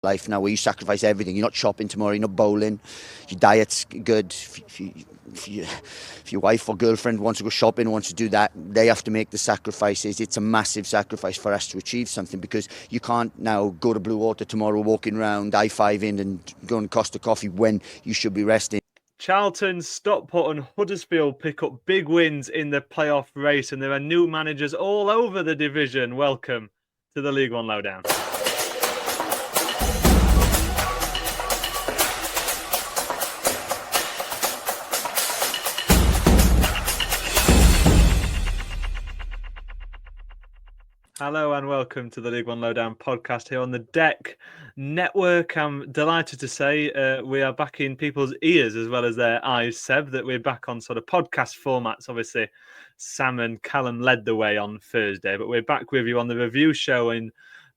life now where you sacrifice everything. You're not shopping tomorrow, you're not bowling, your diet's good. If your wife or girlfriend wants to go shopping, wants to do that, they have to make the sacrifices. It's a massive sacrifice for us to achieve something, because you can't now go to Blue Water tomorrow, walking around, high-fiving and going to Costa Coffee when you should be resting. Charlton, Stockport and Huddersfield pick up big wins in the playoff race, and there are new managers all over the division. Welcome to the League One Lowdown. Hello and welcome to the League One Lowdown podcast here on the Deck Network. I'm delighted to say we are back in people's ears as well as their eyes, Seb, that we're back on sort of podcast formats. Obviously, Sam and Callum led the way on Thursday, but we're back with you on the review show in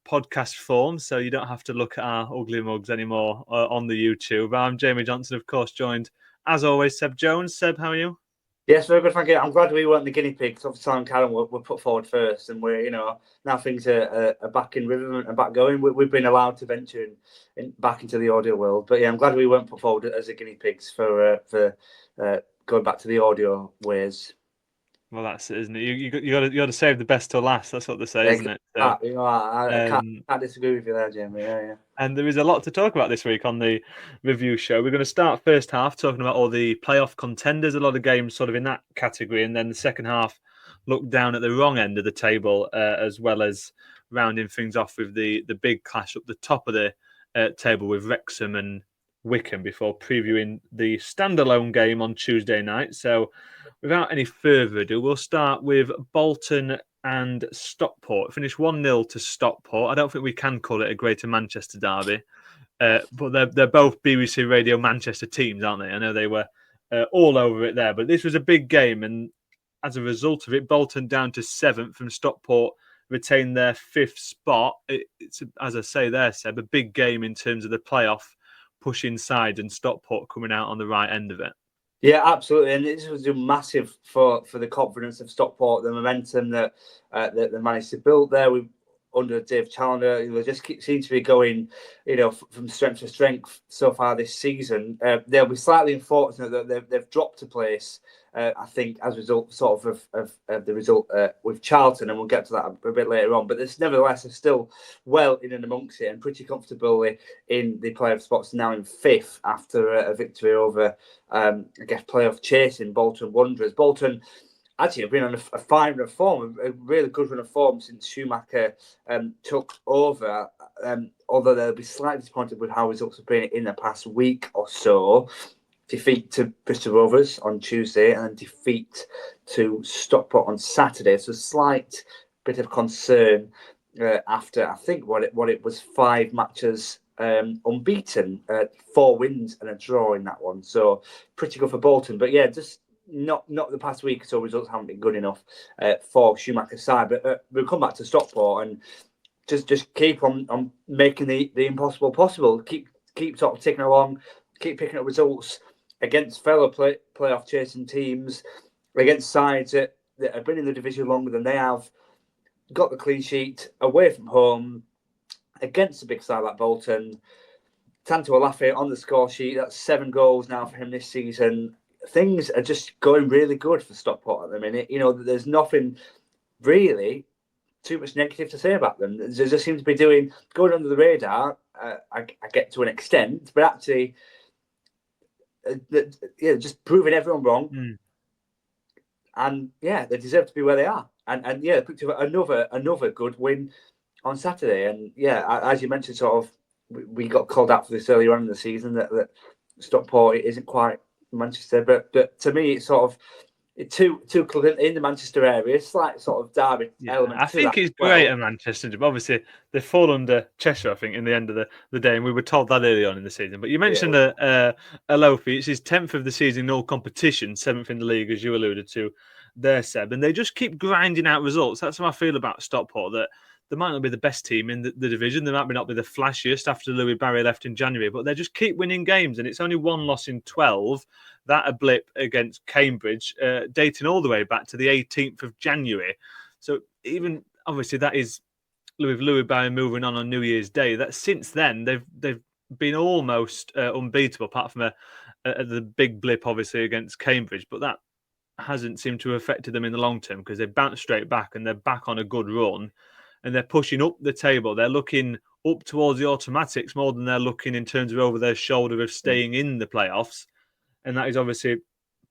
podcast form, so you don't have to look at our ugly mugs anymore on the YouTube. I'm Jamie Johnson, of course, joined, as always, Seb Jones. Seb, how are you? Yes, very good, thank you. I'm glad we weren't the guinea pigs. Obviously, Sam and Callum were put forward first, and we're, now things are back in rhythm and back going. We've been allowed to venture back into the audio world, but yeah, I'm glad we weren't put forward as the guinea pigs for going back to the audio ways. Well, that's it, isn't it? You got to save the best till last. That's what they say, isn't it? So, I can't disagree with you there, Jamie. Yeah. And there is a lot to talk about this week on the review show. We're going to start first half talking about all the playoff contenders, a lot of games sort of in that category, and then the second half look down at the wrong end of the table, as well as rounding things off with the big clash up the top of the table with Wrexham and Wycombe before previewing the standalone game on Tuesday night. So without any further ado, we'll start with Bolton and Stockport. Finished 1-0 to Stockport. I don't think we can call it a Greater Manchester derby, but they're both BBC Radio Manchester teams, aren't they? I know they were all over it there, but this was a big game, and as a result of it, Bolton down to 7th and Stockport retained their 5th spot. It's, as I say there, Seb, a big game in terms of the playoff push inside and Stockport coming out on the right end of it. Yeah, absolutely, and this was massive for the confidence of Stockport, the momentum that they managed to build there. Under Dave Challoner, they just seem to be going, from strength to strength so far this season. They'll be slightly unfortunate that they've dropped a place, I think, as a result sort of the result with Charlton, and we'll get to that a bit later on. But this, nevertheless, are still well in and amongst it and pretty comfortably in the playoff spots, now in 5th after a victory over, playoff chasing Bolton Wanderers. Bolton actually have been on a fine run of form, a really good run of form since Schumacher took over, although they'll be slightly disappointed with how results have been in the past week or so. Defeat to Bristol Rovers on Tuesday and then defeat to Stockport on Saturday. So slight bit of concern after, I think, what it was 5 matches unbeaten, 4 wins and a draw in that one. So pretty good for Bolton. But yeah, just not the past week or so, results haven't been good enough for Schumacher's side. But we'll come back to Stockport and just keep on making the impossible possible. Keep sort of ticking along, keep picking up results against fellow playoff chasing teams, against sides that have been in the division longer than they have, got the clean sheet away from home against a big side like Bolton. Tanto Alafe on the score sheet, that's 7 goals now for him this season. Things are just going really good for Stockport at the minute. There's nothing really too much negative to say about them. They just seem to be going under the radar. I get to an extent, but actually, just proving everyone wrong. And yeah, they deserve to be where they are. And yeah, picked up another good win on Saturday. And yeah, as you mentioned, sort of, we got called out for this earlier on in the season that Stockport isn't quite Manchester, but to me, it's sort of two clubs in the Manchester area, slight sort of derby element. I think it's great at Manchester, but obviously they fall under Cheshire, I think, in the end of the day, and we were told that early on in the season. But you mentioned Alofi, it's his 10th of the season in all competition, 7th in the league, as you alluded to there, Seb, and they just keep grinding out results. That's how I feel about Stockport, that they might not be the best team in the division. They might not be the flashiest after Louis Barry left in January, but they just keep winning games. And it's only 1 loss in 12. That a blip against Cambridge, dating all the way back to the 18th of January. So even, obviously, that is with Louis Barry moving on New Year's Day, that since then they've been almost unbeatable, apart from the big blip, obviously, against Cambridge. But that hasn't seemed to have affected them in the long term because they bounced straight back and they're back on a good run and they're pushing up the table. They're looking up towards the automatics more than they're looking in terms of over their shoulder of staying in the playoffs. And that is obviously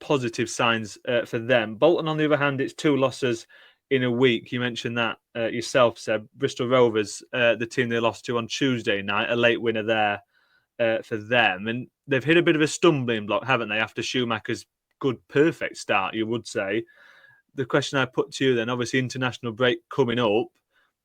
positive signs for them. Bolton, on the other hand, it's 2 losses in a week. You mentioned that yourself, Seb. Bristol Rovers, the team they lost to on Tuesday night, a late winner there for them. And they've hit a bit of a stumbling block, haven't they, after Schumacher's good, perfect start, you would say. The question I put to you then, obviously international break coming up,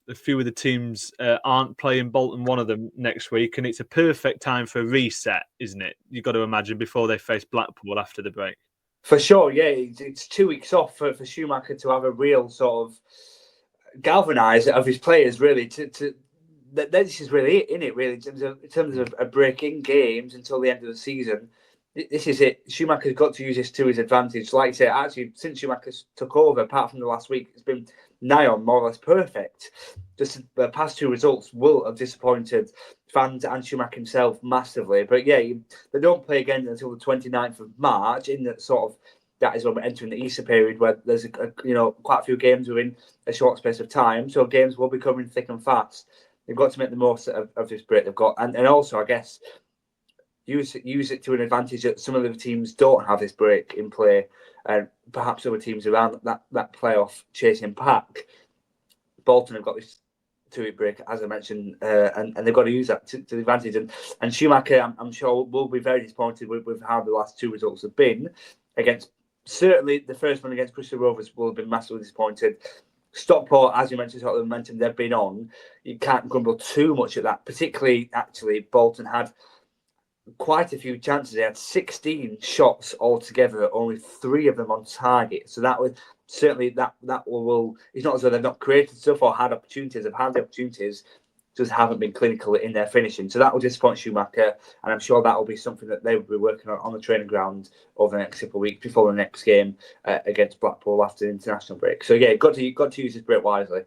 a few of the teams aren't playing, Bolton one of them next week, and it's a perfect time for a reset, isn't it? You've got to imagine, before they face Blackpool after the break. For sure, yeah. It's 2 weeks off for Schumacher to have a real sort of galvanise of his players, really. This is really it, isn't it? Really, in terms of a break in games until the end of the season. This is it. Schumacher's got to use this to his advantage. Like I say, actually, since Schumacher took over, apart from the last week, it's been nigh on more or less perfect. Just the past 2 results will have disappointed fans and Schumacher himself massively. But yeah, they don't play again until the 29th of March. In that sort of, that is when we're entering the Easter period, where there's quite a few games within a short space of time. So games will be coming thick and fast. They've got to make the most of this break they've got, and also, I guess, use it to an advantage that some of the teams don't have this break in play, and perhaps other teams around that playoff chasing pack. Bolton have got this 2-week break, as I mentioned, and they've got to use that to the advantage. And Schumacher, I'm sure, will be very disappointed with how the last 2 results have been. Against, certainly the first one against Bristol Rovers will have been massively disappointed. Stockport, as you mentioned, sort of the momentum they've been on, you can't grumble too much at that. Particularly, actually, Bolton had quite a few chances. They had 16 shots altogether, only 3 of them on target. So that was certainly that will. It's not as though they've not created stuff or had opportunities. They've had the opportunities, just haven't been clinical in their finishing. So that will disappoint Schumacher, and I'm sure that will be something that they will be working on the training ground over the next couple of weeks before the next game against Blackpool after the international break. So yeah, got to use this break wisely.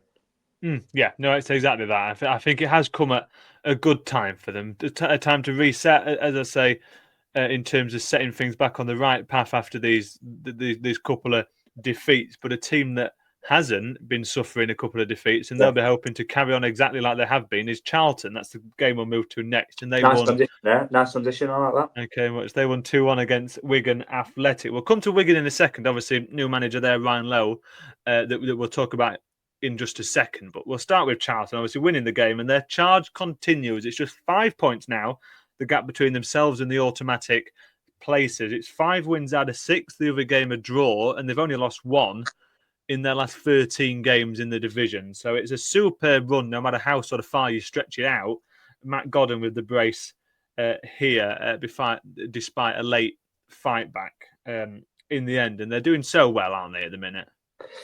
Yeah, no, it's exactly that. I think it has come at a good time for them, a time to reset, as I say, in terms of setting things back on the right path after these couple of defeats. But a team that hasn't been suffering a couple of defeats, and they'll be hoping to carry on exactly like they have been, is Charlton. That's the game we'll move to next. And they won. Nice transition, I like that. Okay, much. They won 2-1 against Wigan Athletic. We'll come to Wigan in a second. Obviously, new manager there, Ryan Lowe, that we'll talk about in just a second. But we'll start with Charlton, obviously winning the game, and their charge continues. It's just 5 points now, the gap between themselves and the automatic places. It's 5 wins out of 6. The other game a draw, and they've only lost 1 in their last 13 games in the division. So it's a superb run, no matter how sort of far you stretch it out. Matt Godden with the brace here, despite a late fight back in the end. And they're doing so well, aren't they, at the minute?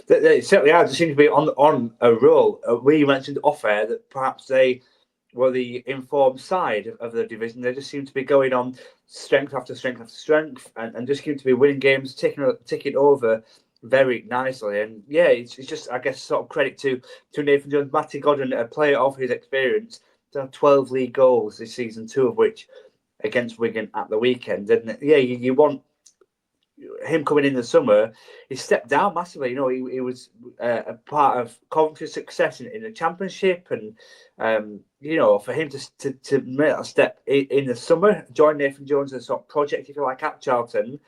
They certainly are. They seem to be on a roll. We mentioned off-air that perhaps they were the informed side of the division. They just seem to be going on strength after strength after strength, and just seem to be winning games, ticking over very nicely. And yeah, it's just, I guess, sort of credit to Nathan Jones, Matty Godden, a player of his experience, to have 12 league goals this season, 2 of which against Wigan at the weekend. And yeah, you want him coming in the summer. He stepped down massively. You know, he was a part of Coventry's success in the Championship, and you know, for him to make that step in the summer, join Nathan Jones as a sort of project, if you like, at Charlton.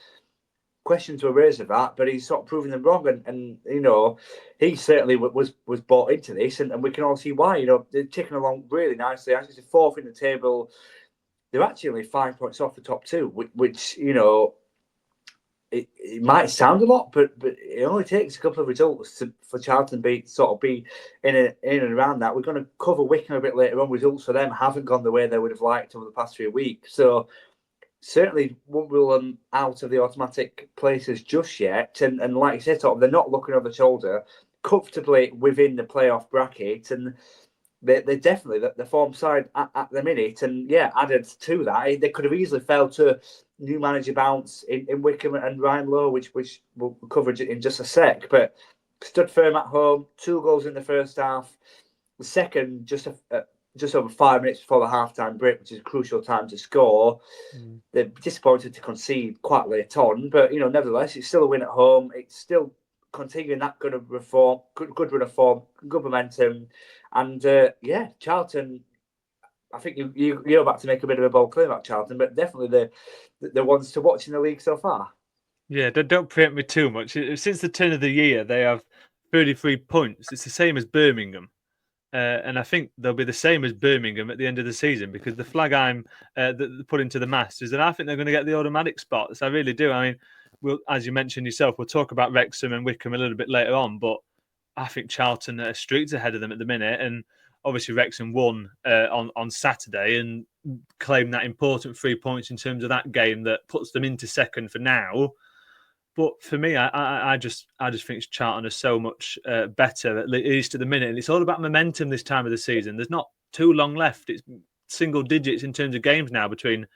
Questions were raised of that, but he's sort of proving them wrong, and you know, he certainly was bought into this, and we can all see why. You know, they're ticking along really nicely. Actually, 4th in the table. They're actually only 5 points off the top 2, which you know, it might sound a lot, but it only takes a couple of results for Charlton be in and around that. We're going to cover Wycombe a bit later on. Results for them haven't gone the way they would have liked over the past 3 weeks, so certainly won't rule them out of the automatic places just yet. And like you said, they're not looking over the shoulder, comfortably within the playoff bracket, and they're definitely the form side at the minute. And yeah, added to that, they could have easily fell to new manager bounce in Wycombe and Ryan Lowe, which we'll cover in just a sec. But stood firm at home, 2 goals in the first half. second, just over 5 minutes before the half-time break, which is a crucial time to score. They're disappointed to concede quite late on, but nevertheless, it's still a win at home. It's still continuing that good run of form, good momentum, and Charlton. I think you're about to make a bit of a bold claim about Charlton, but definitely the ones to watch in the league so far. Yeah, don't preempt me too much. Since the turn of the year, they have 33 points. It's the same as Birmingham. And I think they'll be the same as Birmingham at the end of the season, because the flag I'm put into the mast is that I think they're going to get the automatic spots. I really do. I mean, as you mentioned yourself, we'll talk about Wrexham and Wycombe a little bit later on, but I think Charlton are streets ahead of them at the minute. And obviously Wrexham won on Saturday and claimed that important 3 points in terms of that game that puts them into second for now. But for me, I just think Charlton are so much better, at least at the minute. And it's all about momentum this time of the season. There's not too long left. It's single digits in terms of games now between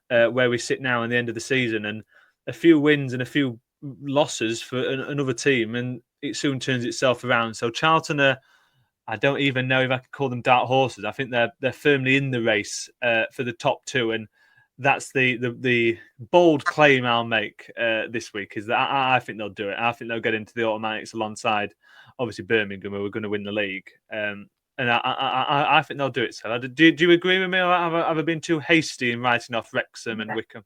where we sit now and the end of the season. And a few wins and a few losses for another team, and it soon turns itself around. So Charlton are, I don't even know if I could call them dark horses. I think they're firmly in the race for the top two, and that's the bold claim I'll make this week, is that I think they'll do it. I think they'll get into the automatics alongside, obviously, Birmingham, who are going to win the league. And I think they'll do it. So, do you agree with me, or have I been too hasty in writing off Wrexham and Wycombe?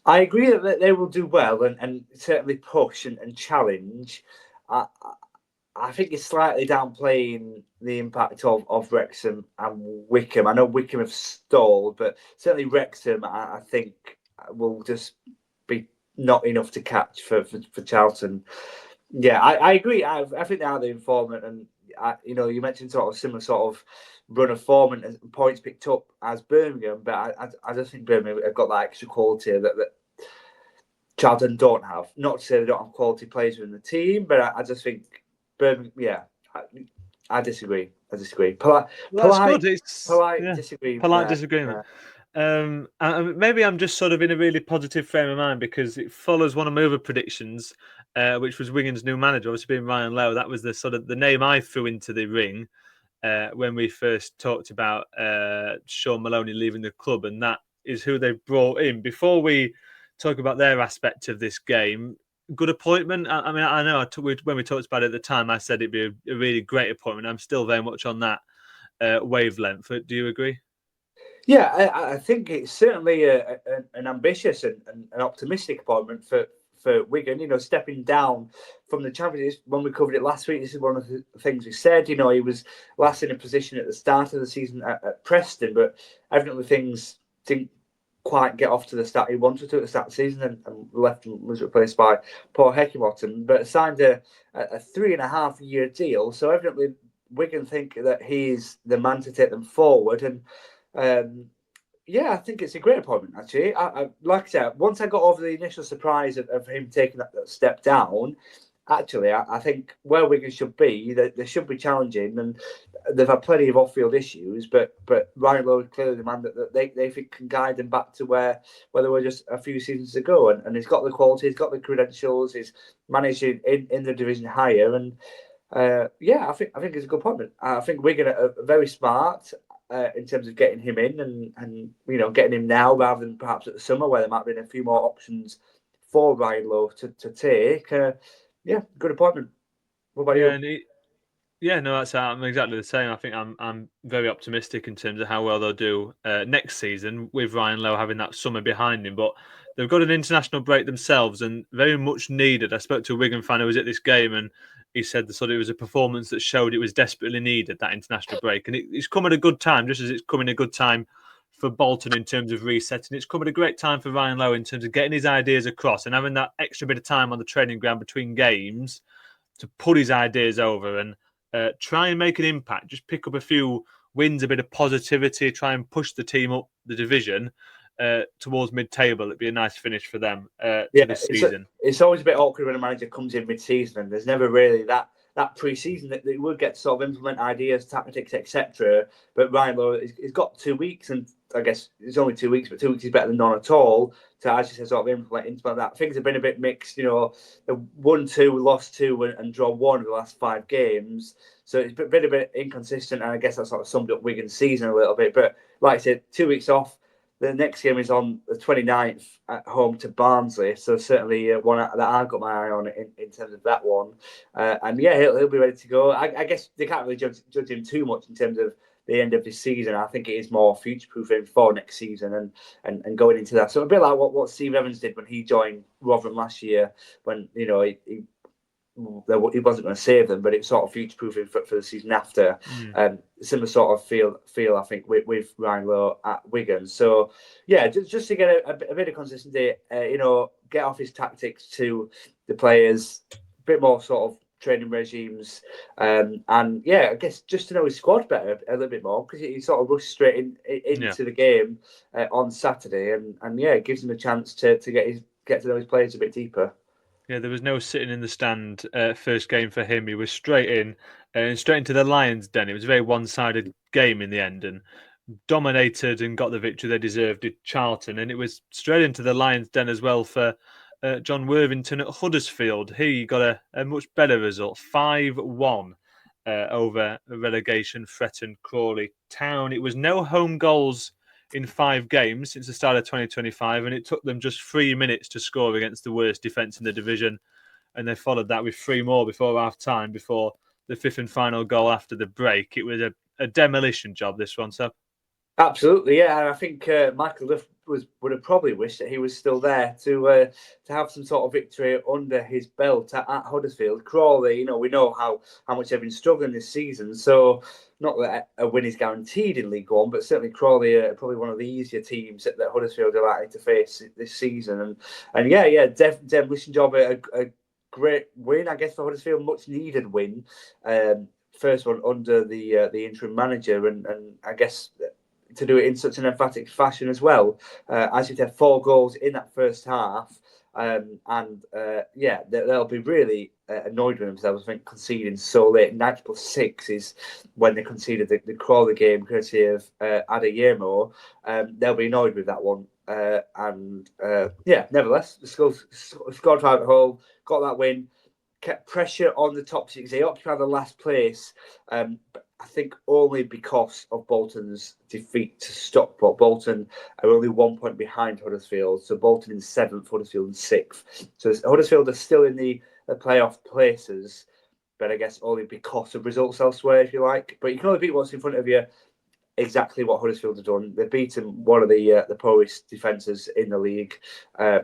I agree that they will do well and certainly push and challenge. I think it's slightly downplaying the impact of Wrexham and Wycombe. I know Wycombe have stalled, but certainly Wrexham, I think, will just be not enough to catch for Charlton. Yeah, I agree. I think they are the informant, and you mentioned sort of similar sort of run of form and points picked up as Birmingham, but I just think Birmingham have got that extra quality that Charlton don't have. Not to say they don't have quality players within the team, but I just think Birmingham. Yeah, I disagree. Polite disagreement. Polite disagreement. Maybe I'm just sort of in a really positive frame of mind because it follows one of my other predictions, which was Wigan's new manager, obviously being Ryan Lowe. That was the sort of the name I threw into the ring when we first talked about Sean Maloney leaving the club, and that is who they've brought in. Before we talk about their aspect of this game, good appointment. I mean, I know when we talked about it at the time, I said it'd be a really great appointment. I'm still very much on that wavelength. Do you agree? Yeah, I think it's certainly an ambitious and an optimistic appointment for Wigan. Stepping down from the Champions. When we covered it last week, this is one of the things we said. He was last in a position at the start of the season at Preston, but evidently things didn't quite get off to the start he wanted to at the start of the season, and left and was replaced by Paul Heckingbottom, but signed a 3.5-year deal. So evidently Wigan think that he's the man to take them forward, and I think it's a great appointment, actually. I like I said, once I got over the initial surprise of him taking that step down, actually, I think where Wigan should be, they should be challenging, and they've had plenty of off-field issues, but Ryan Lowe is clearly the man that they think can guide them back to where they were just a few seasons ago, and he's got the quality, he's got the credentials, he's managing in the division higher, and I think it's a good appointment. I think Wigan are very smart in terms of getting him in and getting him now rather than perhaps at the summer where there might have been a few more options for Ryan Lowe to take. Good appointment. What about you? I'm exactly the same. I think I'm very optimistic in terms of how well they'll do next season with Ryan Lowe having that summer behind him. But they've got an international break themselves and very much needed. I spoke to a Wigan fan who was at this game, and he said it was a performance that showed it was desperately needed, that international break. And it's come at a good time, just as it's coming a good time for Bolton in terms of resetting. It's come at a great time for Ryan Lowe in terms of getting his ideas across and having that extra bit of time on the training ground between games to put his ideas over and try and make an impact. Just pick up a few wins, a bit of positivity, try and push the team up the division towards mid-table. It'd be a nice finish for them this season. It's always a bit awkward when a manager comes in mid-season and there's never really that pre-season that they would get to sort of implement ideas, tactics, etc. But Ryan Lowe, he's got 2 weeks, and I guess it's only 2 weeks, but 2 weeks is better than none at all to actually sort of implement that. Things have been a bit mixed, they won 2, lost 2, and draw 1 of the last 5 games. So it's been a bit inconsistent, and I guess that sort of summed up Wigan's season a little bit. But like I said, 2 weeks off. The next game is on the 29th at home to Barnsley. So certainly one that I've got my eye on in terms of that one. And yeah, he'll be ready to go. I guess they can't really judge him too much in terms of the end of this season. I think it is more future-proofing for next season and going into that. So a bit like what Steve Evans did when he joined Rotherham last year, when he wasn't going to save them, but it was sort of future-proofing for the season after. Similar sort of feel I think with Ryan Lowe at Wigan. So yeah, just to get a bit of consistency, get off his tactics to the players, a bit more sort of training regimes, and yeah, I guess just to know his squad better a little bit more, because he sort of rushed straight into the game on Saturday, and yeah, it gives him a chance to get to know his players a bit deeper. Yeah, there was no sitting in the stand first game for him. He was straight in and straight into the Lions' den. It was a very one-sided game in the end, and dominated and got the victory they deserved at Charlton. And it was straight into the Lions' den as well for John Worthington at Huddersfield. He got a much better result, 5-1 over a relegation-threatened Crawley Town. It was no home goals in 5 games since the start of 2025, and it took them just 3 minutes to score against the worst defence in the division, and they followed that with 3 more before half-time, before the 5th and final goal after the break. It was a demolition job, this one, so. Absolutely, yeah, and I think Michael Duff would have probably wished that he was still there to have some sort of victory under his belt at Huddersfield. Crawley, we know how much they've been struggling this season, so not that a win is guaranteed in League One, but certainly Crawley are probably one of the easier teams that Huddersfield are likely to face this season. And yeah, demolition job, a great win, I guess, for Huddersfield, much needed win. First one under the interim manager, and I guess to do it in such an emphatic fashion as well. As you said, 4 goals in that first half. They'll be really annoyed with themselves, I think, conceding so late. 90+6 is when they conceded the Crawley game, courtesy of Adeyemo. They'll be annoyed with that one. Nevertheless, the scored 5 at home, got that win, kept pressure on the top 6. They occupied the last place, I think only because of Bolton's defeat to Stockport. Bolton are only 1 point behind Huddersfield, so Bolton in 7th, Huddersfield in 6th. So Huddersfield are still in the playoff places, but I guess only because of results elsewhere, if you like. But you can only beat what's in front of you. Exactly what Huddersfield have done. They've beaten one of the poorest defences in the league, done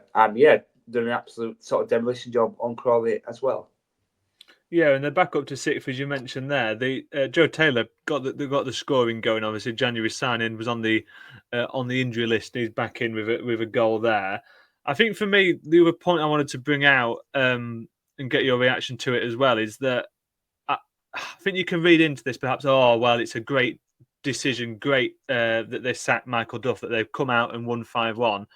an absolute sort of demolition job on Crawley as well. Yeah, and they're back up to 6th, as you mentioned there. The Joe Taylor got the scoring going. Obviously, January signing was on the injury list. He's back in with a goal there. I think for me, the other point I wanted to bring out and get your reaction to it as well is that I think you can read into this perhaps. Oh well, it's a great decision, great that they sacked Michael Duff, that they've come out and won 5-1.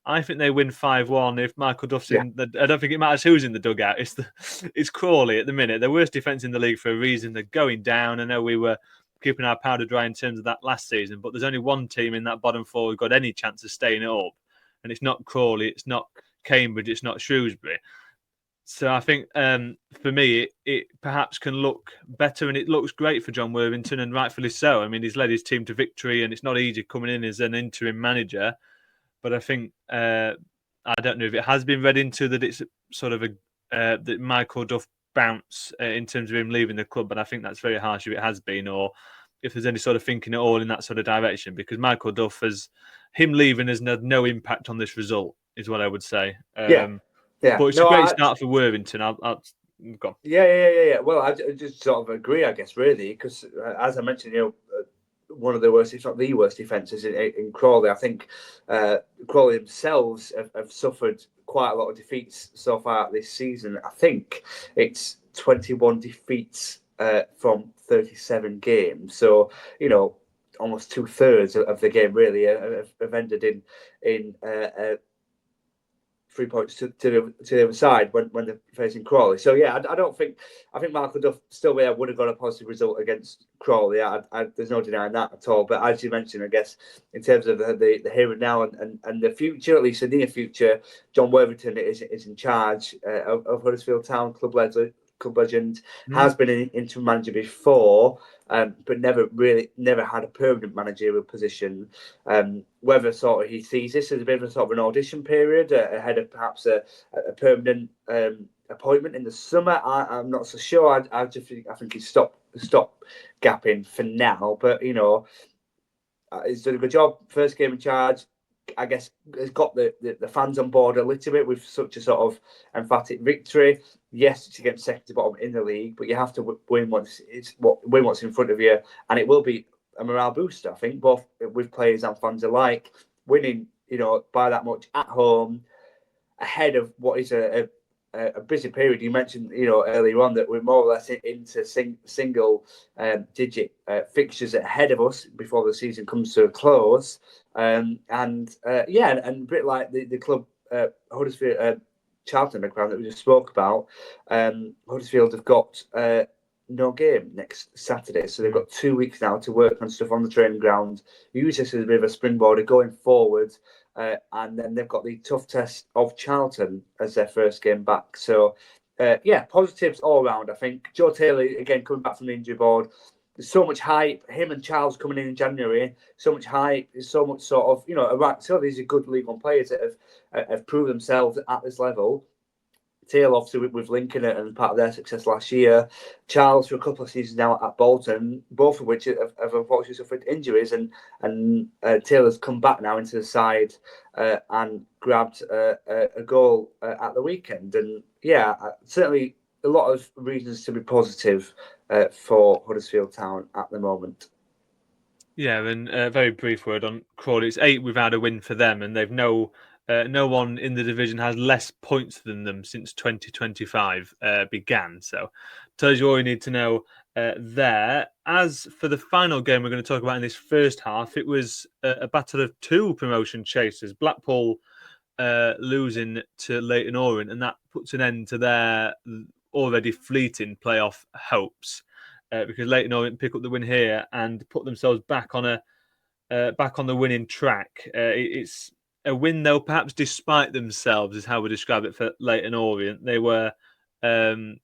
I think they win 5-1 if Michael Duff's in. I don't think it matters who's in the dugout. It's Crawley at the minute. The worst defence in the league for a reason. They're going down. I know we were keeping our powder dry in terms of that last season, but there's only one team in that bottom 4 who've got any chance of staying up, and it's not Crawley, it's not Cambridge, it's not Shrewsbury. So I think for me, it perhaps can look better, and it looks great for John Worthington, and rightfully so. I mean, he's led his team to victory, and it's not easy coming in as an interim manager. But I think I don't know if it has been read into that it's sort of that Michael Duff bounce in terms of him leaving the club. But I think that's very harsh if it has been, or if there's any sort of thinking at all in that sort of direction. Because Michael Duff him leaving has had no impact on this result, is what I would say. Yeah. But it's a great start for Worthington. I'll go on. Yeah. Well, I just sort of agree, I guess, really, because as I mentioned, one of the worst, if not the worst, defences in Crawley. I think Crawley themselves have suffered quite a lot of defeats so far this season. I think it's 21 defeats from 37 games. So, almost 2/3 of the game really have ended in 3 points to the other side when they're facing Crawley. So yeah, I think Michael Duff still would have got a positive result against Crawley. There's no denying that at all. But as you mentioned, I guess in terms of the here and now and the future, at least the near future, John Worthington is in charge of Huddersfield Town, club club legend, has been an interim manager before, but never had a permanent managerial position. Whether sort of he sees this as a bit of a sort of an audition period ahead of perhaps a permanent appointment in the summer, I'm not so sure. I think he's stop gapping for now, but he's done a good job. First game in charge, I guess, has got the fans on board a little bit with such a sort of emphatic victory. Yes, it's against second to bottom in the league, but you have to win what's in front of you, and it will be a morale booster, I think, both with players and fans alike. Winning, by that much at home, ahead of what is a busy period. You mentioned, earlier on that we're more or less into single digit fixtures ahead of us before the season comes to a close. And a bit like the club Huddersfield, Charlton background that we just spoke about. Huddersfield have got no game next Saturday, so they've got 2 weeks now to work on stuff on the training ground. Use this as a bit of a springboard going forward. And then they've got the tough test of Charlton as their first game back. So, positives all around, I think. Joe Taylor, again, coming back from the injury board. There's so much hype. Him and Charles coming in January. So much hype. There's so much sort of, right. So these are good League One players that have proved themselves at this level. Taylor, obviously, with Lincoln and part of their success last year. Charles, for a couple of seasons now at Bolton, both of which have unfortunately suffered injuries. And Taylor's come back now into the side and grabbed a goal at the weekend. And certainly a lot of reasons to be positive for Huddersfield Town at the moment. Yeah, and a very brief word on Crawley. It's 8 without a win for them, and they've no one in the division has less points than them since 2025 began. So tells you all you need to know there. As for the final game we're going to talk about in this first half, it was a battle of two promotion chasers. Blackpool losing to Leyton Orient, and that puts an end to their already fleeting playoff hopes because Leyton Orient pick up the win here and put themselves back on the winning track. It's a win, though, perhaps despite themselves, is how we describe it for Leyton Orient. They were the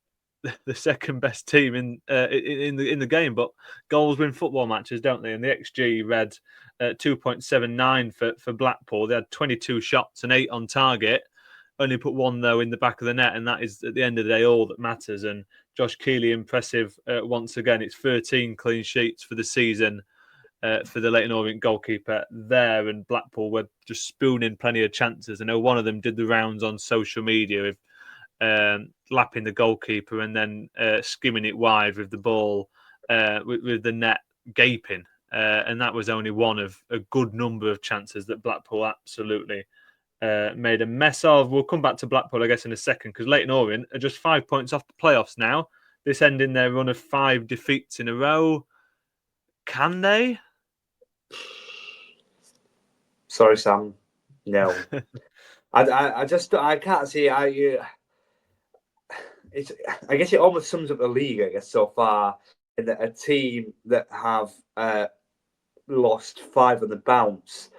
second best team in the game, but goals win football matches, don't they? And the XG read 2.79 for Blackpool. They had 22 shots and 8 on target. Only put one, though, in the back of the net, and that is, at the end of the day, all that matters. And Josh Keeley, impressive once again. It's 13 clean sheets for the season. For the Leyton Orient goalkeeper there, and Blackpool were just spooning plenty of chances. I know one of them did the rounds on social media of lapping the goalkeeper and then skimming it wide with the ball with the net gaping. And that was only one of a good number of chances that Blackpool absolutely made a mess of. We'll come back to Blackpool, I guess, in a second, because Leyton Orient are just 5 points off the playoffs now. This ending their run of 5 defeats in a row. Can they? Sorry, Sam. No, I can't see. I guess it almost sums up the league, I guess, so far. In that a team that have lost 5 on the bounce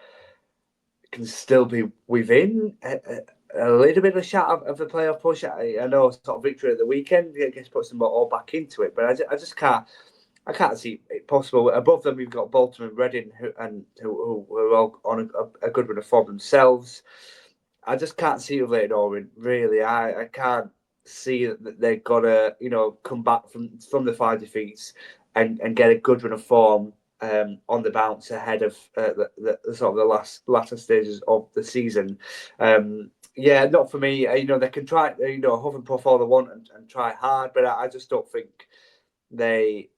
can still be within a little bit of a shout of the playoff push. I know sort of victory at the weekend, I guess, puts them all back into it, but I just can't. I can't see it possible. Above them, we've got Bolton and Reading, who are all on a good run of form themselves. I just can't see it with Leyton Orient, really. I can't see that they've got to, come back from the 5 defeats and get a good run of form on the bounce ahead of the sort of the latter stages of the season. Not for me. They can try, huff and puff all they want and try hard, but I just don't think they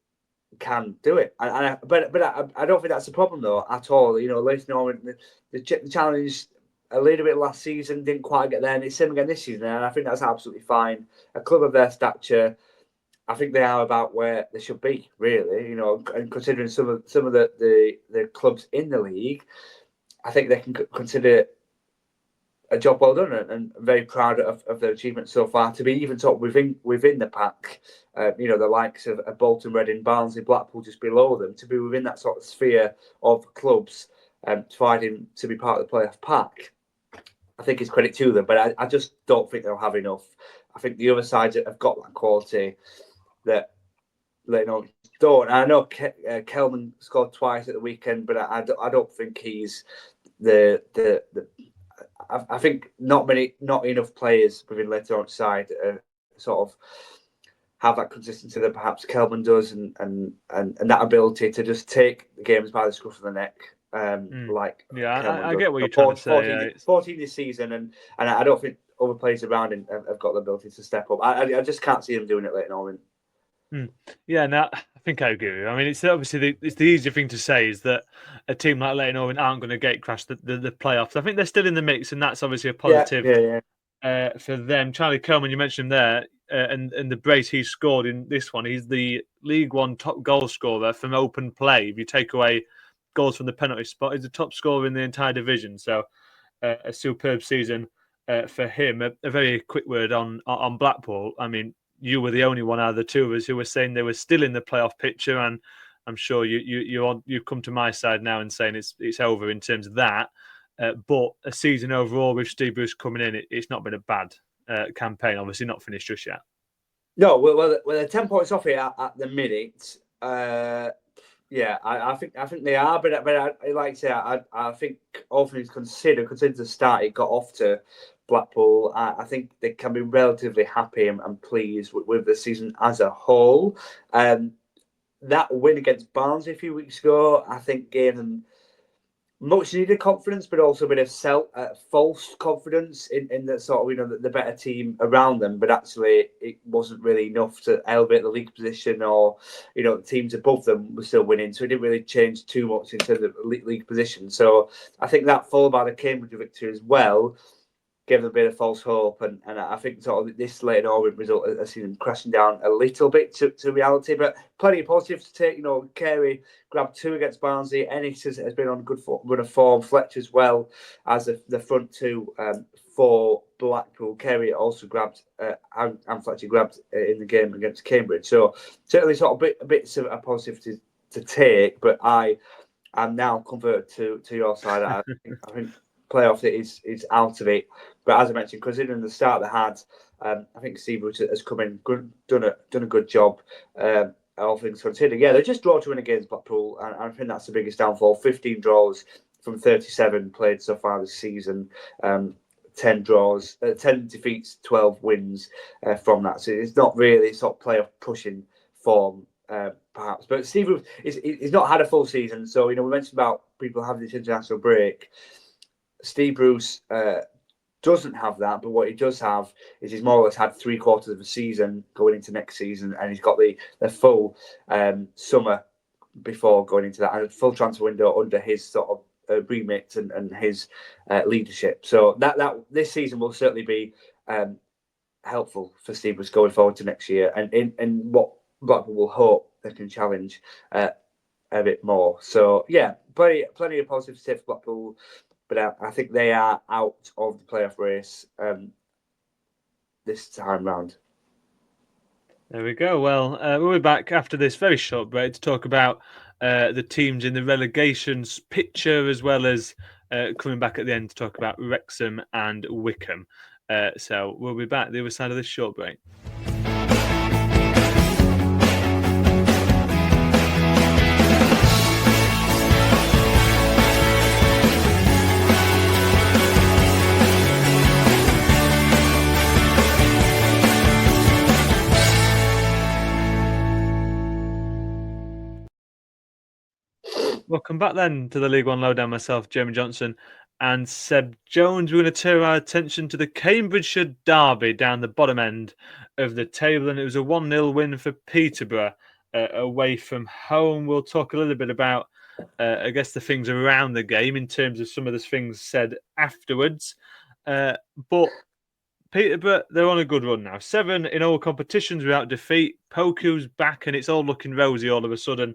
can do it, but I don't think that's a problem though at all. Leyton Orient, the challenge a little bit last season didn't quite get there, and it's same again this season, and I think that's absolutely fine. A club of their stature, I think they are about where they should be, really. And considering some of the clubs in the league, I think they can consider a job well done, and very proud of their achievements so far. To be even sort of within the pack, the likes of Bolton, Reading, Barnsley, Blackpool just below them, to be within that sort of sphere of clubs, fighting to be part of the playoff pack. I think it's credit to them, but I just don't think they'll have enough. I think the other sides have got that quality that Leyton Orient don't. And I know Kelman scored twice at the weekend, but I don't think he's the I think not enough players within Leyton Orient side sort of have that consistency that perhaps Kelman does, and that ability to just take the games by the scruff of the neck. Like I get what you're trying to say. 14 this season, and I don't think other players around him have got the ability to step up. I just can't see him doing it Leyton Orient. Yeah, no, I think I agree with you. I mean, it's obviously the easier thing to say is that a team like Leyton Orient aren't going to gate crash the playoffs. I think they're still in the mix, and that's obviously a positive for them. Charlie Coleman, you mentioned him there, and the brace he scored in this one. He's the League One top goal scorer from open play. If you take away goals from the penalty spot, he's the top scorer in the entire division. So a superb season for him. A very quick word on Blackpool. I mean, you were the only one out of the two of us who were saying they were still in the playoff picture, and I'm sure you've come to my side now and saying it's over in terms of that. But a season overall with Steve Bruce coming in, it's not been a bad campaign. Obviously, not finished just yet. No, well, they're 10 points off it at the minute. Yeah, I think they are, but I like to say I think all things considered the start it got off to Blackpool, I think they can be relatively happy and pleased with the season as a whole. That win against Barnsley a few weeks ago, I think, gave them much needed confidence, but also a bit of false confidence in the sort of the better team around them. But actually, it wasn't really enough to elevate the league position, or the teams above them were still winning, so it didn't really change too much in terms of league position. So I think that followed by the Cambridge victory as well gave them a bit of false hope, and I think sort of this Leyton Orient result has seen them crashing down a little bit to reality, but plenty of positives to take. Carey grabbed 2 against Barnsley. Ennis has been on a good run of form. Fletcher as well as the front two for Blackpool. Carey also grabbed and Fletcher grabbed in the game against Cambridge. So certainly sort of bits of a positive to take, but I am now converted to your side. I think playoff is out of it. But as I mentioned, considering the start they had, I think Steve Bruce has come in, done a good job. All things considered, yeah, they just draw to win against Blackpool, and I think that's the biggest downfall. 15 draws from 37 played so far this season. 10 draws, 10 defeats, 12 wins from that. So it's not really sort of playoff pushing form, perhaps. But Steve Bruce he's not had a full season, so we mentioned about people having this international break. Steve Bruce doesn't have that, but what he does have is he's more or less had 3/4 of a season going into next season, and he's got the full summer before going into that, and a full transfer window under his sort of remit and his leadership. So that this season will certainly be helpful for Steve Bruce going forward to next year, and in what Blackpool will hope they can challenge a bit more. So yeah, plenty of positives to for Blackpool. But I think they are out of the playoff race this time round. There we go. Well, we'll be back after this very short break to talk about the teams in the relegations picture, as well as coming back at the end to talk about Wrexham and Wycombe. So we'll be back the other side of this short break. Welcome back then to the League One Lowdown. Myself, Jeremy Johnson, and Seb Jones. We're going to turn our attention to the Cambridgeshire derby down the bottom end of the table, and it was a 1-0 win for Peterborough away from home. We'll talk a little bit about, I guess, the things around the game in terms of some of the things said afterwards. But Peterborough, they're on a good run now. 7 in all competitions without defeat. Poku's back, and it's all looking rosy all of a sudden.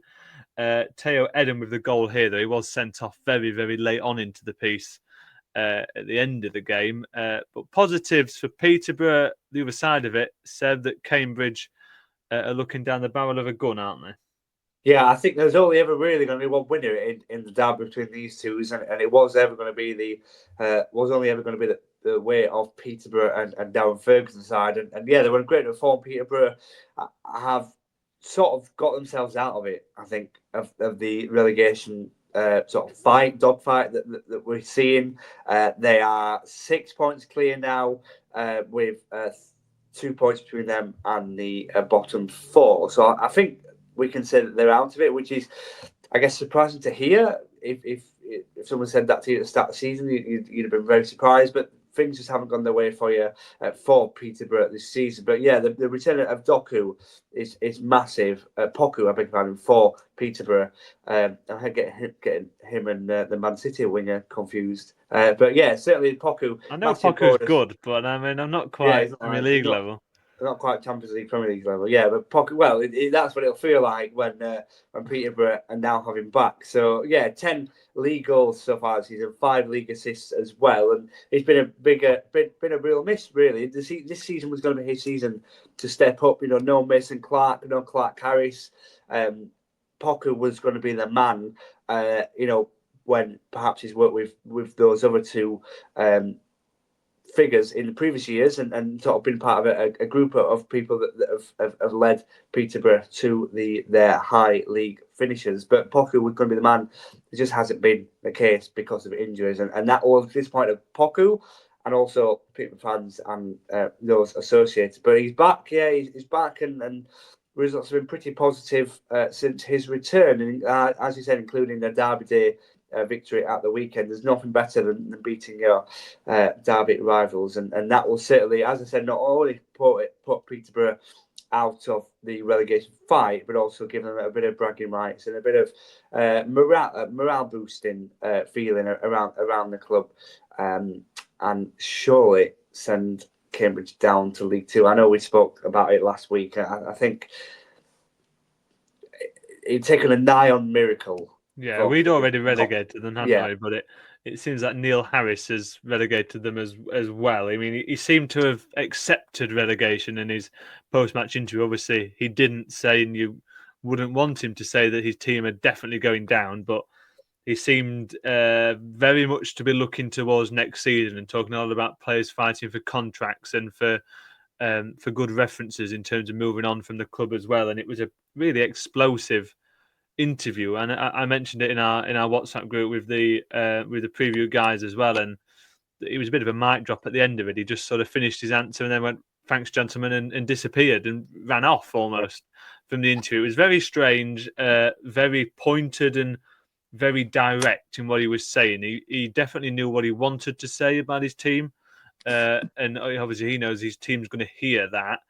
Teo Eden with the goal here, though. He was sent off very, very late on into the piece at the end of the game. But positives for Peterborough, the other side of it, said that Cambridge are looking down the barrel of a gun, aren't they? Yeah, I think there's only ever really going to be one winner in the derby between these two, and it was ever going to be was only ever going to be the way of Peterborough and Darren Ferguson's side, and yeah, they were in great form. Peterborough have sort of got themselves out of it, I think, of the relegation sort of dogfight that we're seeing. They are 6 points clear now, with 2 points between them and the bottom four. So I think we can say that they're out of it, which is, I guess, surprising to hear. If someone said that to you at the start of the season, you'd have been very surprised. But things just haven't gone their way for you for Peterborough this season. But yeah, the return of Doku is massive. Poku, I beg your pardon, for Peterborough. I getting him and the Man City winger confused. But yeah, certainly Poku. I know Poku's good, but I mean, I'm not quite Premier League level. Not quite Champions League, Premier League level, yeah. But Poku, well, that's what it'll feel like when Peterborough are now having back. So yeah, 10 league goals so far this season, 5 league assists as well, and it's been a real miss really. This season was going to be his season to step up. No Mason Clark, no Clark Harris. Poku was going to be the man. When perhaps he's worked with those other two figures in the previous years and sort of been part of a group of people that have led Peterborough to their high league finishes. But Poku was going to be the man. It just hasn't been the case because of injuries, and that was disappointing of Poku and also Peterborough fans and those associated. But he's back, yeah, he's back, and results have been pretty positive since his return. And as you said, including the Derby Day victory at the weekend. There's nothing better than beating your Derby rivals, and that will certainly, as I said, not only put Peterborough out of the relegation fight, but also give them a bit of bragging rights and a bit of morale boosting feeling around the club, and surely send Cambridge down to League Two. I know we spoke about it last week. I think it'd taken a nigh on miracle. Yeah, we'd already relegated them, hadn't we? But it seems that Neil Harris has relegated them as well. I mean, he seemed to have accepted relegation in his post-match interview. Obviously, he didn't say, and you wouldn't want him to say, that his team are definitely going down, but he seemed very much to be looking towards next season and talking a lot about players fighting for contracts and for good references in terms of moving on from the club as well. And it was a really explosive interview, and I mentioned it in our WhatsApp group with the preview guys as well, and it was a bit of a mic drop at the end of it. He just sort of finished his answer and then went, "Thanks, gentlemen," and disappeared and ran off almost from the interview. It was very strange, very pointed and very direct in what he was saying. He definitely knew what he wanted to say about his team, and obviously he knows his team's going to hear that,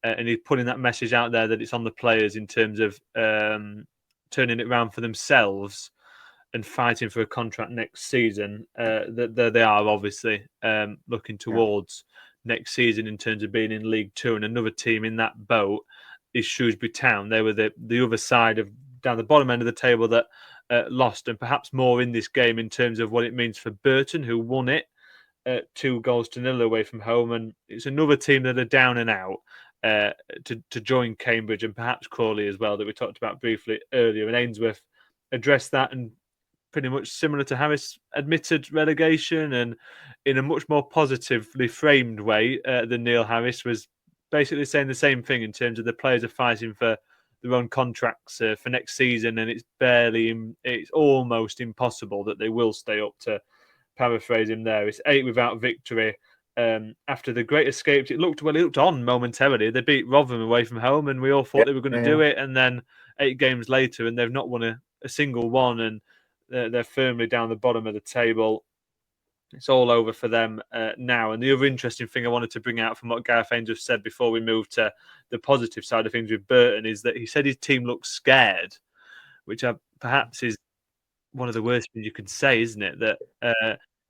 and he's putting that message out there that it's on the players in terms of turning it around for themselves and fighting for a contract next season. That they are obviously looking towards next season in terms of being in League Two, and another team in that boat is Shrewsbury Town. They were the other side of down the bottom end of the table that lost, and perhaps more in this game in terms of what it means for Burton, who won it 2-0 away from home, and it's another team that are down and out. To join Cambridge and perhaps Crawley as well, that we talked about briefly earlier. And Ainsworth addressed that, and pretty much similar to Harris, admitted relegation, and in a much more positively framed way than Neil Harris, was basically saying the same thing in terms of the players are fighting for their own contracts for next season, and it's almost impossible that they will stay up, to paraphrase him there. It's 8 without victory. After the great escape, it looked on momentarily. They beat Rotherham away from home, and we all thought they were going to do it. And then 8 games later, and they've not won a single one, and they're firmly down the bottom of the table. It's all over for them now. And the other interesting thing I wanted to bring out from what Gareth Ainsworth said before we move to the positive side of things with Burton is that he said his team looks scared, which perhaps is one of the worst things you could say, isn't it? That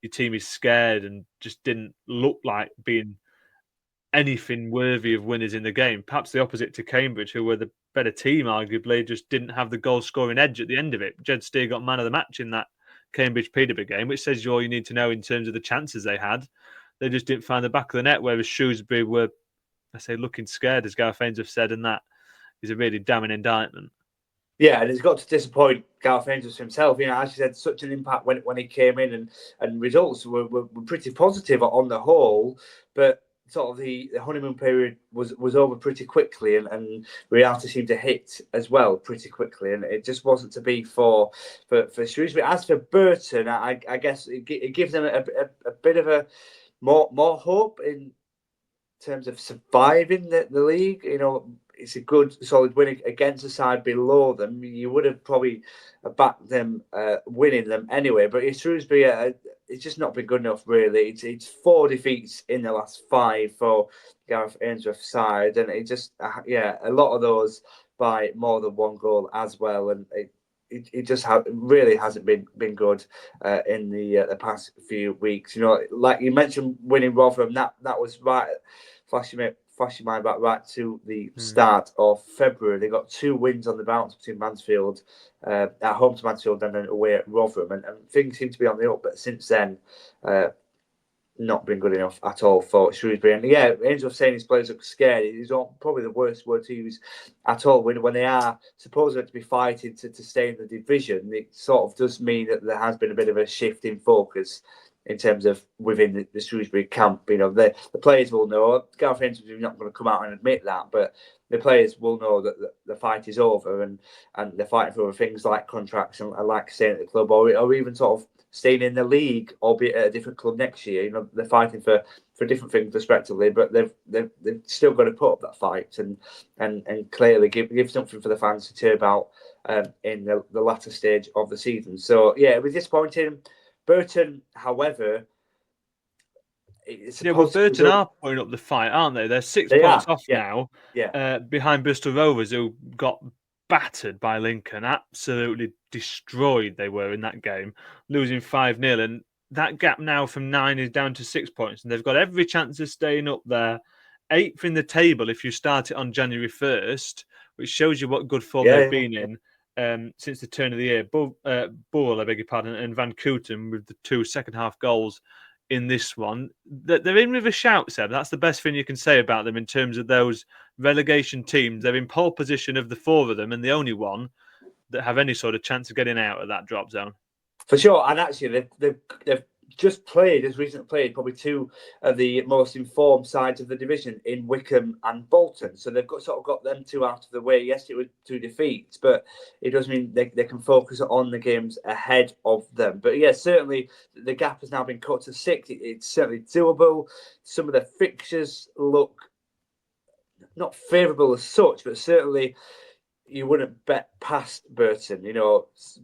your team is scared and just didn't look like being anything worthy of winners in the game. Perhaps the opposite to Cambridge, who were the better team, arguably, just didn't have the goal-scoring edge at the end of it. Jed Steer got man of the match in that Cambridge-Peterborough game, which says all you need to know in terms of the chances they had. They just didn't find the back of the net, whereas Shrewsbury were, I say, looking scared, as Gareth Ainsworth said, and that is a really damning indictment. Yeah, and it's got to disappoint Gareth Ainsworth himself. As you said, such an impact when he came in, and results were pretty positive on the whole, but sort of the honeymoon period was over pretty quickly, and reality seemed to hit as well pretty quickly, and it just wasn't to be for Shrewsbury. As for Burton, I guess it gives them a bit of a more hope in terms of surviving the league. It's a good solid win against a side below them. You would have probably backed them winning them anyway, but Shrewsbury, it's just not been good enough really. It's 4 defeats in the last 5 for Gareth Ainsworth's side, and it just a lot of those by more than 1 goal as well, and it just really hasn't been good in the past few weeks. Like you mentioned, winning Rotherham, that was right, flashing my back right to the start of February. They got 2 wins on the bounce between Mansfield, at home to Mansfield and then away at Rotherham, and things seem to be on the up. But since then, not been good enough at all for Shrewsbury. And Ainsworth saying his players look scared is probably the worst word to use at all. When they are supposed to be fighting to stay in the division, it sort of does mean that there has been a bit of a shift in focus in terms of within the Shrewsbury camp. The players will know. Gareth Ainsworth is not going to come out and admit that, but the players will know that the fight is over, and they're fighting for things like contracts and like staying at the club, or even sort of staying in the league, albeit at a different club next year. They're fighting for different things respectively, but they've still got to put up that fight and clearly give something for the fans to cheer about in the latter stage of the season. So it was disappointing. Burton, however, Burton are putting up the fight, aren't they? They're 6 points off now, behind Bristol Rovers, who got battered by Lincoln, absolutely destroyed they were in that game, losing 5-0, and that gap now from 9 is down to 6 points, and they've got every chance of staying up there, 8th in the table if you start it on January 1st, which shows you what good form they've been in since the turn of the year. Bull, I beg your pardon, and Van Kooten with the 2 second-half goals in this one. They're in with a shout, Seb. That's the best thing you can say about them in terms of those relegation teams. They're in pole position of the 4 of them, and the only one that have any sort of chance of getting out of that drop zone. For sure, and actually they've just recently played probably 2 of the most informed sides of the division in Wycombe and Bolton. So they've got them 2 out of the way. Yes, it was 2 defeats, but it does mean they can focus on the games ahead of them. But certainly the gap has now been cut to 6. It's certainly doable. Some of the fixtures look not favourable as such, but certainly you wouldn't bet past Burton,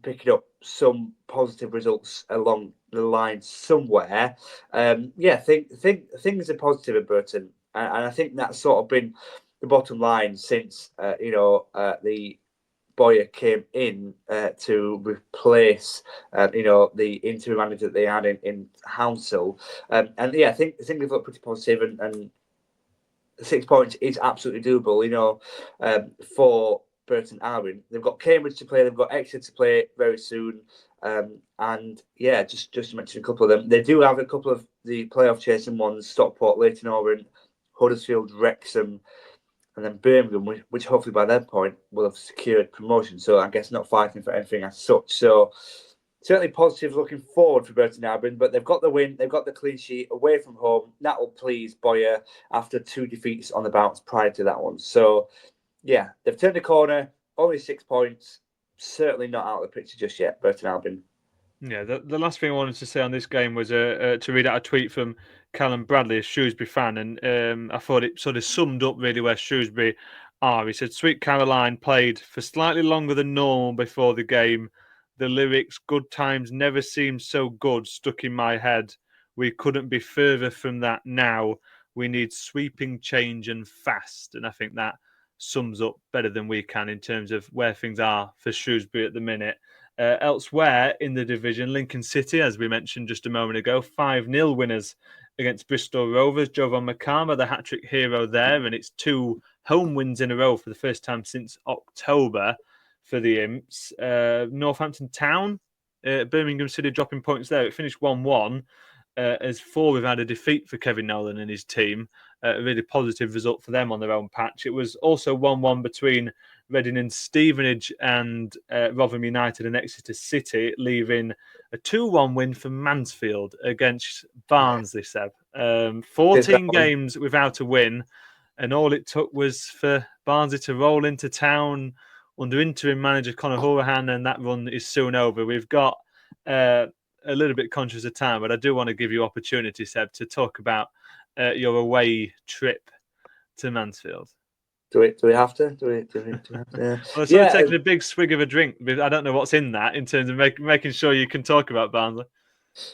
picking up some positive results along the line somewhere. Things are positive at Burton, and I think that's sort of been the bottom line since the Boyer came in to replace the interim manager that they had in Hounsell, I think they've looked pretty positive, and 6 points is absolutely doable. For Burton Albion, they've got Cambridge to play, they've got Exeter to play very soon, just to mention a couple of them, they do have a couple of the playoff chasing ones: Stockport, Leyton, Orient, Huddersfield, Wrexham, and then Birmingham, which hopefully by that point will have secured promotion. So I guess not fighting for anything as such. So certainly positive looking forward for Burton Albion, but they've got the win, they've got the clean sheet away from home. That will please Boyer after 2 defeats on the bounce prior to that one. So they've turned the corner, only 6 points, certainly not out of the picture just yet, Burton Albion. Yeah, the last thing I wanted to say on this game was to read out a tweet from Callum Bradley, a Shrewsbury fan, and I thought it sort of summed up really where Shrewsbury are. He said, "Sweet Caroline played for slightly longer than normal before the game. The lyrics, 'Good times never seemed so good,' stuck in my head. We couldn't be further from that now. We need sweeping change and fast." And I think that sums up better than we can in terms of where things are for Shrewsbury at the minute. Elsewhere in the division, Lincoln City, as we mentioned just a moment ago, 5-0 winners against Bristol Rovers. Jovan Makama, the hat-trick hero there, and it's 2 home wins in a row for the first time since October for the Imps. Northampton Town, Birmingham City dropping points there. It finished 1-1. As 4 we've had a defeat for Kevin Nolan and his team. A really positive result for them on their own patch. It was also 1-1 between Reading and Stevenage and Rotherham United and Exeter City, leaving a 2-1 win for Mansfield against Barnsley, Seb. 14 games without a win, and all it took was for Barnsley to roll into town under interim manager Conor Hourihane, and that run is soon over. We've got a little bit conscious of time, but I do want to give you opportunity, Seb, to talk about your away trip to Mansfield. Do we have to? Do we have to? Yeah. Well, it's only taking a big swig of a drink. I don't know what's in that in terms of making sure you can talk about Barnsley.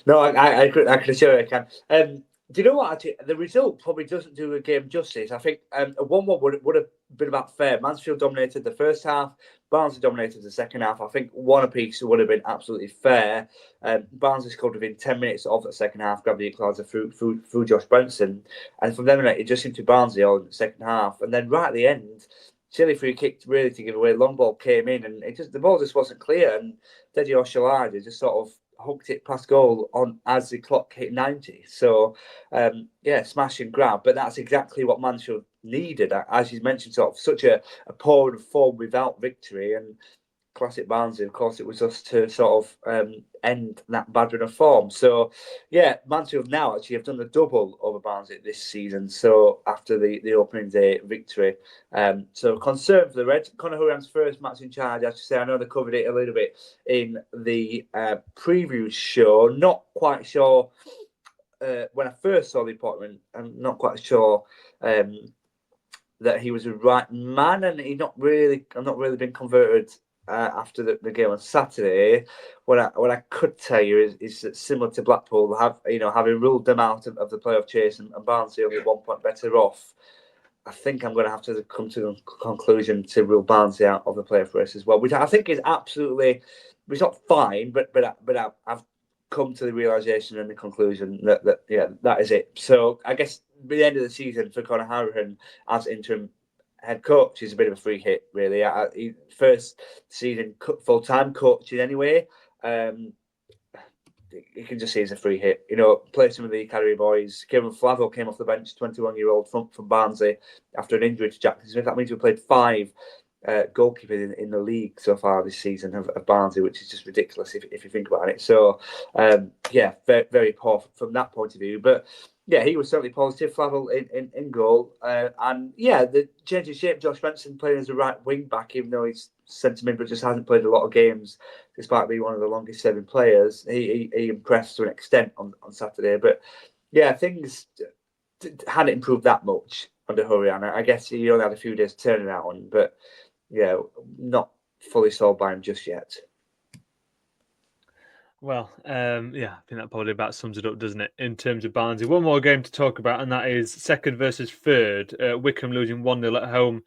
No, I can assure you I can. Do you know what? Actually, the result probably doesn't do the game justice. I think a 1-1 would have been about fair. Mansfield dominated the first half. Barnsley dominated the second half. I think one apiece would have been absolutely fair. Barnsley scored within 10 minutes of the second half, grabbed the equaliser through Josh Benson. And from then it just seemed to Barnsley all in the second half. And then right at the end, silly free kick really to give away. Long ball came in and the ball just wasn't clear. And Dedi Oshaladi just sort of hooked it past goal on as the clock hit 90. So, smash and grab. But that's exactly what Mansfield needed. As you mentioned, sort of such a poor form without victory. And classic Barnsley, of course, it was us to sort of end that bad run of form. So, Mansfield now actually have done the double over Barnsley this season. So, after the opening day victory. So, concern for the Reds. Conor Hourihane's first match in charge, I have to say. I know they covered it a little bit in the preview show. Not quite sure when I first saw the appointment, I'm not quite sure that he was the right man, and I've not really been converted after the game on Saturday. What I could tell you is that similar to Blackpool, having ruled them out of the playoff chase and Barnsley only 1 point better off, I think I'm going to have to come to the conclusion to rule Barnsley out of the playoff race as well, which I think is absolutely, it's not fine, but I've come to the realisation and the conclusion that is it. So I guess by the end of the season for Conor Hourihane as interim head coach is a bit of a free hit, really. First season full-time coaching anyway. You can just see it's a free hit. Played some of the academy boys. Kieran Flavel came off the bench, 21-year-old from Barnsley, after an injury to Jackson Smith. That means we played 5 goalkeepers in the league so far this season of Barnsley, which is just ridiculous if you think about it. So, very, very poor from that point of view. But he was certainly positive. Flavel in goal, the change of shape. Josh Benson playing as a right wing back, even though he's sentiment, but just hasn't played a lot of games, despite being one of the longest serving players. He impressed to an extent on Saturday, but things hadn't improved that much under Hourihane. I guess he only had a few days turning out on, but not fully sold by him just yet. Well, I think that probably about sums it up, doesn't it, in terms of Barnsley. One more game to talk about, and that is second versus third. Wycombe losing 1-0 at home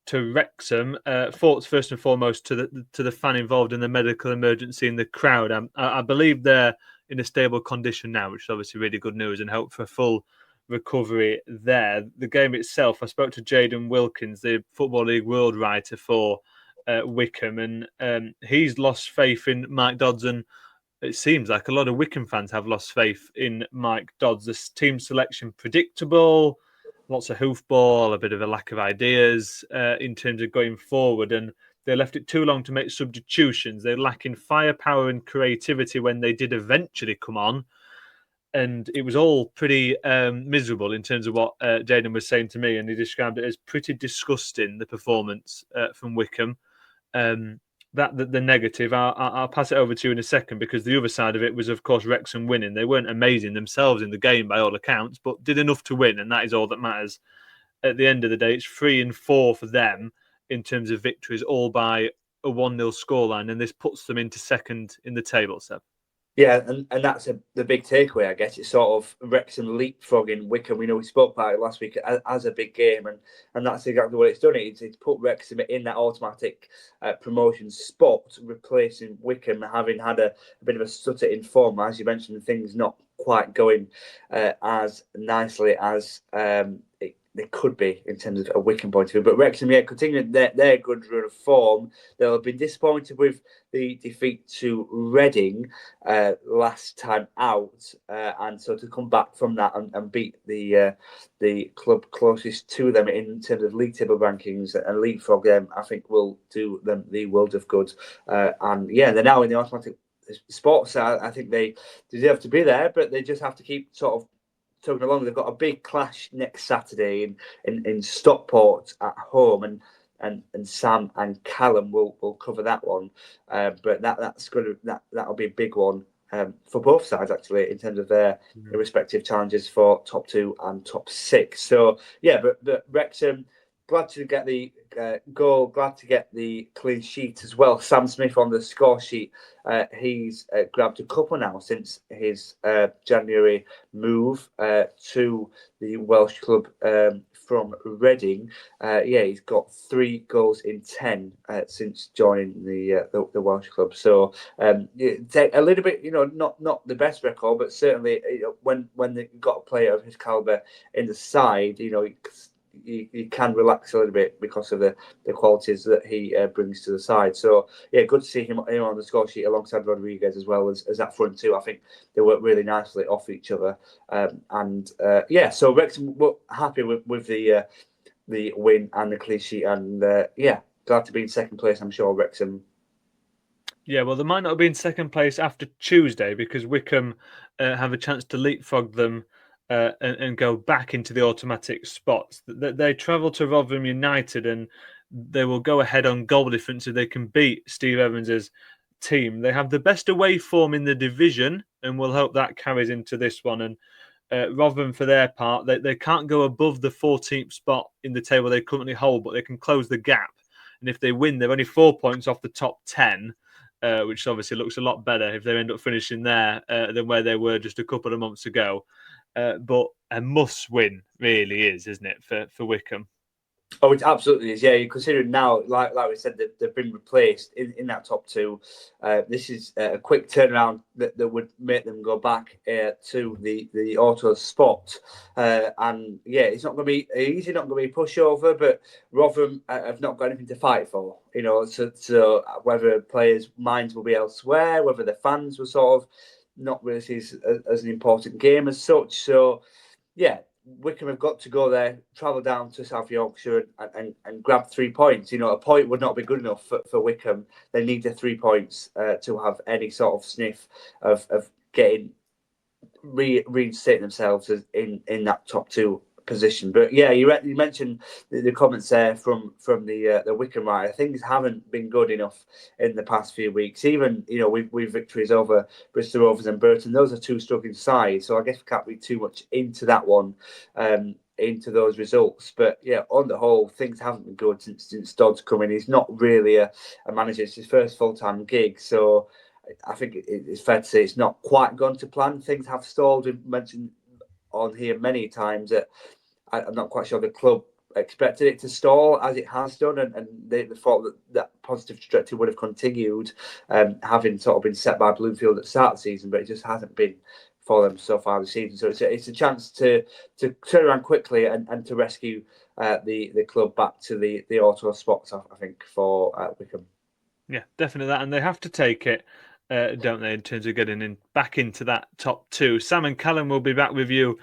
to Wrexham. Thoughts first and foremost to the fan involved in the medical emergency in the crowd. I believe they're in a stable condition now, which is obviously really good news, and hope for a full recovery there. The game itself, I spoke to Jaden Wilkins, the Football League world writer for Wycombe, and he's lost faith in Mike Dodds, and it seems like a lot of Wycombe fans have lost faith in Mike Dodds. The team selection predictable, lots of hoofball, a bit of a lack of ideas in terms of going forward, and they left it too long to make substitutions. They're lacking firepower and creativity when they did eventually come on, and it was all pretty miserable in terms of what Jaden was saying to me, and he described it as pretty disgusting, the performance from Wycombe. The negative, I'll pass it over to you in a second, because the other side of it was, of course, Wrexham winning. They weren't amazing themselves in the game by all accounts, but did enough to win, and that is all that matters. At the end of the day, it's 3 and 4 for them in terms of victories, all by a 1-0 scoreline, and this puts them into second in the table, Seb. Yeah, and that's the big takeaway, I guess. It's sort of Wrexham leapfrogging Wycombe. We spoke about it last week as a big game, and that's exactly what it's done. It's put Wrexham in that automatic promotion spot, replacing Wycombe, having had a bit of a stutter in form. As you mentioned, things not quite going as nicely as they could be in terms of a Wycombe point of view. But Wrexham, continuing their good run of form. They'll have been disappointed with the defeat to Reading last time out, and so to come back from that and beat the club closest to them in terms of league table rankings and leapfrog them, I think will do them the world of good. And they're now in the automatic spots. I think they deserve to be there, but they just have to keep sort of talking along. They've got a big clash next Saturday in Stockport at home, and Sam and Callum will cover that one. But that'll be a big one for both sides actually in terms of their respective challenges for top 2 and top 6. So but Wrexham, glad to get the goal, glad to get the clean sheet as well. Sam Smith on the score sheet, he's grabbed a couple now since his January move to the Welsh club from Reading. He's got 3 goals in 10 since joining the Welsh club. So take a little bit, not the best record, but certainly when they've got a player of his calibre in the side, you can relax a little bit because of the qualities that he brings to the side. So good to see him on the score sheet alongside Rodriguez as well as that front two. I think they work really nicely off each other. So Wrexham were happy with the win and the clean sheet, and glad to be in second place. I'm sure Wrexham. Yeah, well, they might not have been second place after Tuesday because Wycombe have a chance to leapfrog them and go back into the automatic spots. They travel to Rotherham United and they will go ahead on goal difference if they can beat Steve Evans's team. They have the best away form in the division, and we'll hope that carries into this one. And Rotherham, for their part, they can't go above the 14th spot in the table they currently hold, but they can close the gap. And if they win, they're only 4 points off the top 10. Which obviously looks a lot better if they end up finishing there than where they were just a couple of months ago. But a must-win really is, isn't it, for Wycombe? Oh, it absolutely is. Yeah, you consider now, like we said, they've been replaced in that top 2. This is a quick turnaround that would make them go back to the auto spot. And it's not going to be easy, not going to be a pushover. But Rotherham have not got anything to fight for. So whether players' minds will be elsewhere, whether the fans will sort of not really see as an important game as such. So Wycombe have got to go there, travel down to South Yorkshire and grab 3 points. A point would not be good enough for Wycombe. They need the 3 points to have any sort of sniff of getting reinstating themselves in that top 2 position. But you mentioned the comments there from the Wycombe rider. Things haven't been good enough in the past few weeks. Even with victories over Bristol Rovers and Burton, those are 2 struggling sides. So I guess we can't read too much into that one, into those results. But on the whole, things haven't been good since Dodd's come in. He's not really a manager. It's his first full-time gig. So I think it's fair to say it's not quite gone to plan. Things have stalled. We've mentioned on here many times that I'm not quite sure the club expected it to stall as it has done, and they thought that positive trajectory would have continued, having sort of been set by Bloomfield at the start of the season, but it just hasn't been for them so far this season. So it's a chance to turn around quickly and to rescue the club back to the auto spots, I think, for Wycombe. Yeah, definitely that, and they have to take it, don't they, in terms of getting back into that top 2. Sam and Callum will be back with you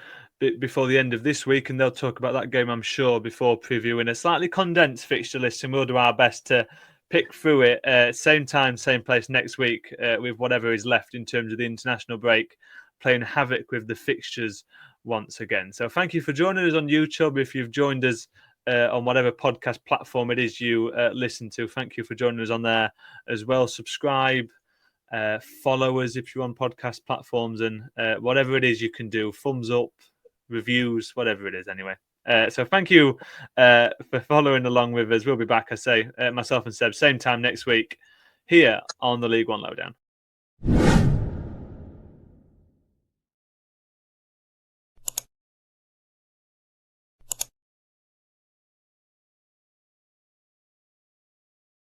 before the end of this week, and they'll talk about that game, I'm sure, before previewing a slightly condensed fixture list, and we'll do our best to pick through it. Same time, same place next week, with whatever is left in terms of the international break, playing havoc with the fixtures once again. So thank you for joining us on YouTube. If you've joined us on whatever podcast platform it is you listen to, thank you for joining us on there as well. Subscribe, follow us if you're on podcast platforms, and whatever it is you can do, thumbs up, reviews, whatever it is anyway. So thank you for following along with us. We'll be back, I say, myself and Seb, same time next week here on the League One Lowdown.